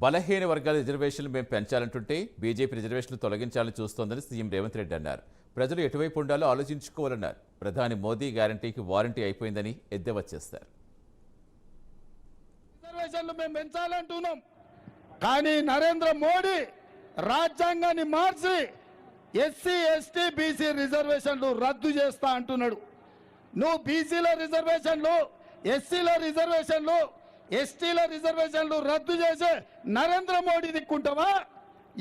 బలహీన వర్గాల రిజర్వేషన్లు మేము పెంచాలంటుంటే బీజేపీ రిజర్వేషన్లు తొలగించాలని చూస్తోందని సీఎం రేవంత్ రెడ్డి అన్నారు. ప్రజలు ఎటువైపు ఉండాలో ఆలోచించుకోవాలన్నారు. ప్రధాని మోదీ గ్యారంటీకి వారంటీ అయిపోయిందని ఎద్దేవా చేశారు. రిజర్వేషన్లు మేము పెంచాలంటున్నాం, కానీ నరేంద్ర మోడీ రాజ్యాంగాన్ని మార్చి ఎస్సీ ఎస్టీ బీసీ రిజర్వేషన్లు రద్దు చేస్తా అంటున్నాడు. నువ్వు బీసీల రిజర్వేషన్లు, ఎస్సీల రిజర్వేషన్లు, ఎస్టీల రిజర్వేషన్లు రద్దు చేసే నరేంద్ర మోడీ దిక్కుంటావా?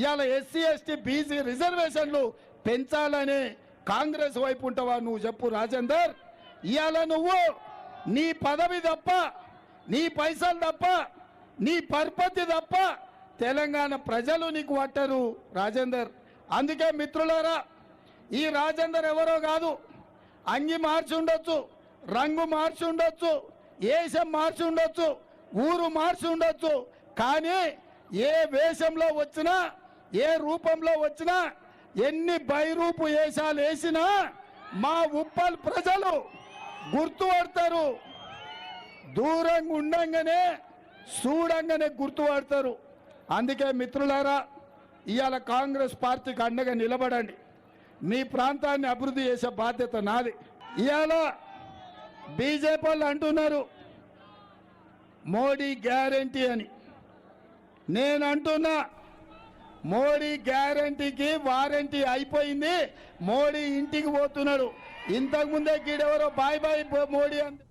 ఇవాళ ఎస్సీ ఎస్టీ బీసీ రిజర్వేషన్లు పెంచాలని కాంగ్రెస్ వైపు ఉంటావా? నువ్వు చెప్పు రాజేందర్. ఇవాళ నువ్వు నీ పదవి తప్ప, నీ పైసలు తప్ప, నీ పరపతి తప్ప తెలంగాణ ప్రజలు నీకు పట్టరు రాజేందర్. అందుకే మిత్రులారా, ఈ రాజేందర్ ఎవరో కాదు. అంగి మార్చి ఉండొచ్చు, రంగు మార్చి ఉండొచ్చు, వేషం మార్చి ఉండొచ్చు, ఊరు మార్చి ఉండొచ్చు, కానీ ఏ వేషంలో వచ్చినా, ఏ రూపంలో వచ్చినా, ఎన్ని బైరూపు వేషాలు వేసినా మా ఉప్పల్ ప్రజలు గుర్తుపడతారు. దూరంగా ఉండంగానే చూడంగానే గుర్తుపడతారు. అందుకే మిత్రులారా, ఇవాళ కాంగ్రెస్ పార్టీకి అండగా నిలబడండి. మీ ప్రాంతాన్ని అభివృద్ధి చేసే బాధ్యత నాది. ఇవాళ బీజేపీ వాళ్ళు అంటున్నారు మోడీ గ్యారంటీ అని. నేను అంటున్నా మోడీ గ్యారంటీకి వారంటీ అయిపోయింది. మోడీ ఇంటికి పోతున్నాడు. ఇంతకుముందే గీడెవరో బాయ్ బాయ్ మోడీ అంటే